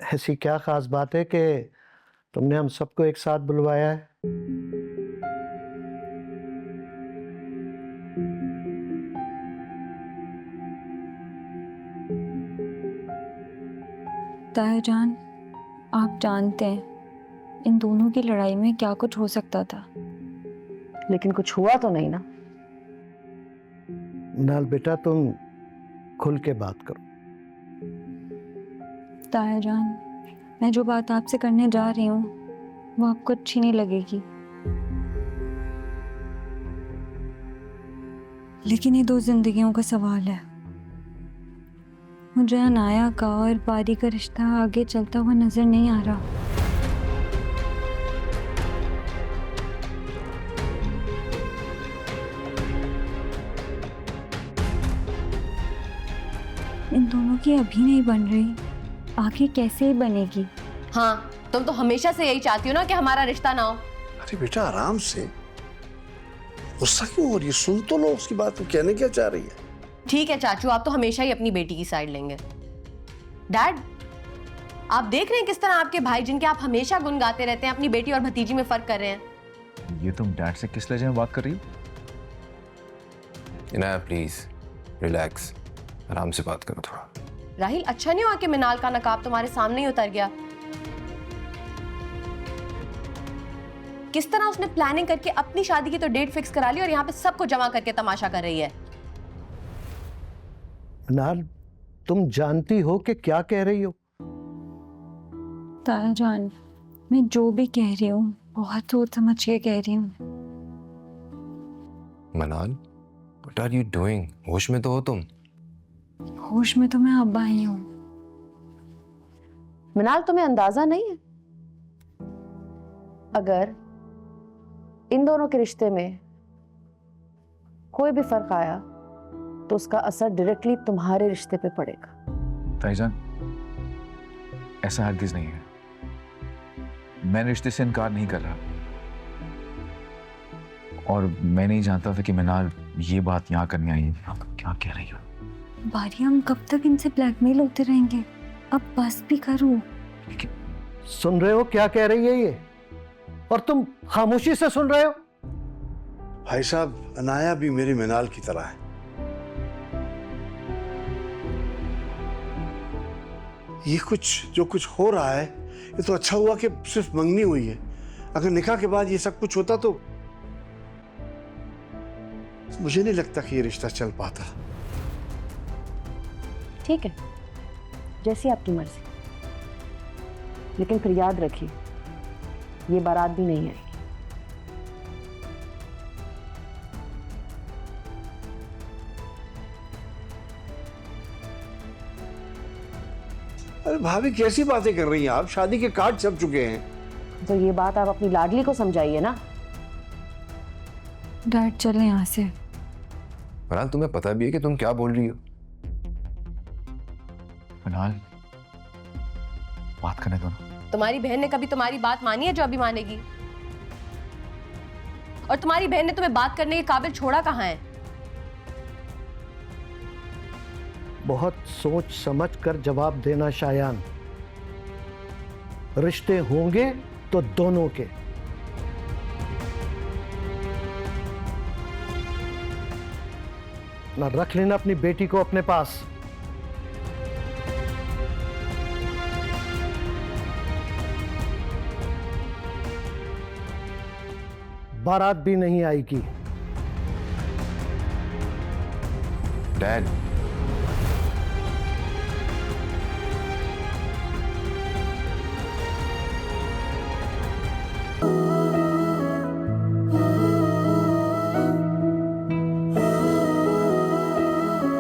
ऐसी क्या खास बात है कि तुमने हम सबको एक साथ बुलवाया है? ताया जान, आप जानते हैं इन दोनों की लड़ाई में क्या कुछ हो सकता था, लेकिन कुछ हुआ तो नहीं ना। नाल बेटा, तुम खुल के बात करो। ताया जान, मैं जो बात आपसे करने जा रही हूँ वो आपको अच्छी नहीं लगेगी, लेकिन ये 2 जिंदगियों का सवाल है। मुझे अनाया का और पारी का रिश्ता आगे चलता हुआ नजर नहीं आ रहा। इन दोनों की अभी नहीं बन रही, आगे कैसे ही बनेगी? हाँ, तुम तो हमेशा से यही चाहती हो ना कि हमारा रिश्ता ना हो। अरे बेटा आराम से, गुस्सा क्यों हो रही है? सुन तो लो उसकी बात, वो कहने क्या चाह रही है। ठीक है चाचू, आप तो हमेशा ही अपनी बेटी की साइड लेंगे। डैड, आप देख रहे हैं किस तरह आपके भाई, जिनके आप हमेशा गुण गाते रहते हैं, अपनी बेटी और भतीजी में फर्क कर रहे हैं। ये तुम डैड से किस लहजे में बात कर रही हो? इनाया प्लीज रिलैक्स, आराम से बात करो थोड़ा। राहिल, अच्छा नहीं हुआ कि मिनाल का नकाब तुम्हारे सामने ही उतर गया। किस तरह उसने प्लानिंग करके अपनी शादी की तो डेट फिक्स करा ली और यहाँ पे सबको जमा करके तमाशा कर रही है। नाल, तुम जानती हो कि क्या कह रही हो? ताया जान, मैं जो भी कह रही हूँ बहुत सोच समझ के कह रही हूँ। मनाल, व्हाट आर यू डूइंग? होश में तो हो तुम? होश में तो मैं अब आई हूँ। मिनाल, तुम्हें अंदाजा नहीं है, अगर इन दोनों के रिश्ते में कोई भी फर्क आया तो उसका असर डायरेक्टली तुम्हारे रिश्ते पे पड़ेगा। ताईजान, ऐसा हरगिज नहीं है। मैं रिश्ते से इनकार नहीं कर रहा, और मैं नहीं जानता था कि मिनाल ये बात यहाँ करने आई है। आप क्या कह रही हो? बारी, हम कब तक इनसे ब्लैकमेल होते रहेंगे? अब बस भी करो। सुन रहे हो क्या कह रही है ये? और तुम खामोशी से सुन रहे हो? भाई साहब, अनाया भी मेरी मिनाल की तरह है। ये जो कुछ हो रहा है, ये तो अच्छा हुआ कि सिर्फ मंगनी हुई है। अगर निकाह के बाद ये सब कुछ होता तो मुझे नहीं लगता कि ये रिश्ता चल पाता। ठीक है, जैसी आपकी मर्जी, लेकिन फिर याद रखिए ये बारात भी नहीं आएगी। अरे भाभी, कैसी बातें कर रही हैं आप? शादी के कार्ड छप चुके हैं। तो ये बात आप अपनी लाडली को समझाइए ना। डैड, चले यहाँ से। मनाल, तुम्हें पता भी है कि तुम क्या बोल रही हो? मिनाल, बात करने दो ना। तुम्हारी बहन ने कभी तुम्हारी बात मानी है जो अभी मानेगी? और तुम्हारी बहन ने तुम्हें बात करने के काबिल छोड़ा कहाँ है? बहुत सोच समझ कर जवाब देना शायान। रिश्ते होंगे तो दोनों के। ना रख लेना अपनी बेटी को अपने पास। बारात भी नहीं आएगी। डैड,